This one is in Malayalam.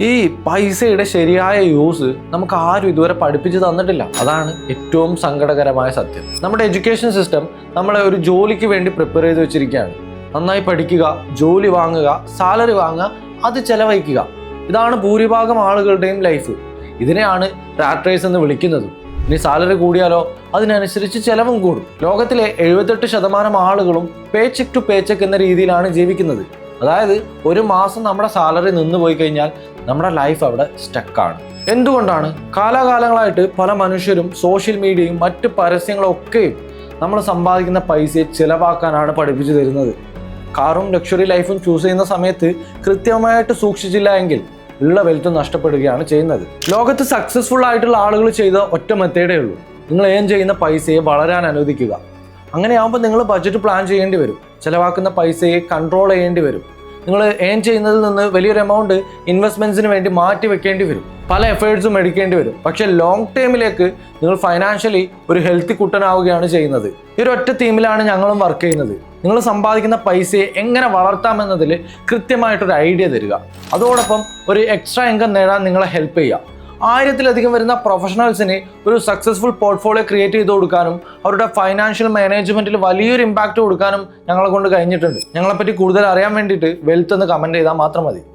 ഈ പൈസയുടെ ശരിയായ യൂസ് നമുക്ക് ആരും ഇതുവരെ പഠിപ്പിച്ചു തന്നിട്ടില്ല. അതാണ് ഏറ്റവും സങ്കടകരമായ സത്യം. നമ്മുടെ എഡ്യൂക്കേഷൻ സിസ്റ്റം നമ്മളെ ഒരു ജോലിക്ക് വേണ്ടി പ്രിപ്പയർ ചെയ്ത് വെച്ചിരിക്കുകയാണ്. നന്നായി പഠിക്കുക, ജോലി വാങ്ങുക, സാലറി വാങ്ങുക, അത് ചെലവഴിക്കുക. ഇതാണ് ഭൂരിഭാഗം ആളുകളുടെയും ലൈഫ്. ഇതിനെയാണ് റാറ്റ് റേസ് എന്ന് വിളിക്കുന്നത്. ഇനി സാലറി കൂടിയാലോ അതിനനുസരിച്ച് ചെലവും കൂടും. ലോകത്തിലെ 78% ആളുകളും പേ ചെക്ക് ടു പേ ചെക്ക് എന്ന രീതിയിലാണ് ജീവിക്കുന്നത്. അതായത് ഒരു മാസം നമ്മുടെ സാലറി നിന്ന് പോയി കഴിഞ്ഞാൽ നമ്മുടെ ലൈഫ് അവിടെ സ്റ്റക്കാണ്. എന്തുകൊണ്ടാണ്? കാലാകാലങ്ങളായിട്ട് പല മനുഷ്യരും സോഷ്യൽ മീഡിയയും മറ്റ് പരസ്യങ്ങളൊക്കെയും നമ്മൾ സമ്പാദിക്കുന്ന പൈസയെ ചിലവാക്കാനാണ് പഠിപ്പിച്ചു തരുന്നത്. കാറും ലക്ഷറി ലൈഫും ചൂസ് ചെയ്യുന്ന സമയത്ത് കൃത്യമായിട്ട് സൂക്ഷിച്ചില്ല എങ്കിൽ ഉള്ള വെൽത്ത് നഷ്ടപ്പെടുകയാണ് ചെയ്യുന്നത്. ലോകത്ത് സക്സസ്ഫുൾ ആയിട്ടുള്ള ആളുകൾ ചെയ്ത ഒറ്റ മെത്തേഡേ ഉള്ളൂ. നിങ്ങൾ ഏൺ ചെയ്യുന്ന പൈസയെ വളരാൻ അനുവദിക്കുക. അങ്ങനെയാകുമ്പോൾ നിങ്ങൾ ബഡ്ജറ്റ് പ്ലാൻ ചെയ്യേണ്ടി വരും. ചിലവാക്കുന്ന പൈസയെ കൺട്രോൾ ചെയ്യേണ്ടി വരും. നിങ്ങൾ ഏൺ ചെയ്യുന്നതിൽ നിന്ന് വലിയൊരു എമൗണ്ട് ഇൻവെസ്റ്റ്മെൻറ്റ്സിന് വേണ്ടി മാറ്റി വെക്കേണ്ടി വരും. പല എഫേർട്സും എടുക്കേണ്ടി വരും. പക്ഷേ ലോങ് ടേമിലേക്ക് നിങ്ങൾ ഫൈനാൻഷ്യലി ഒരു ഹെൽത്തി കുട്ടനാവുകയാണ് ചെയ്യുന്നത്. ഈ ഒരു ഒറ്റ തീമിലാണ് ഞങ്ങളും വർക്ക് ചെയ്യുന്നത്. നിങ്ങൾ സമ്പാദിക്കുന്ന പൈസയെ എങ്ങനെ വളർത്താമെന്നതിൽ കൃത്യമായിട്ടൊരു ഐഡിയ തരിക. അതോടൊപ്പം ഒരു എക്സ്ട്രാ ഇൻകം നേടാൻ നിങ്ങളെ ഹെൽപ്പ് ചെയ്യുക. 1000-ലധികം വരുന്ന പ്രൊഫഷണൽസിന് ഒരു സക്സസ്ഫുൾ പോർട്ട്ഫോളിയോ ക്രിയേറ്റ് ചെയ്ത് കൊടുക്കാനും അവരുടെ ഫൈനാൻഷ്യൽ മാനേജ്മെന്റിൽ വലിയൊരു ഇമ്പാക്റ്റ് കൊടുക്കാനും ഞങ്ങളെ കൊണ്ട് കഴിഞ്ഞിട്ടുണ്ട്. ഞങ്ങളെപ്പറ്റി കൂടുതൽ അറിയാൻ വേണ്ടിയിട്ട് വെൽത്ത് എന്ന് കമൻറ്റ് ചെയ്താൽ മാത്രം മതി.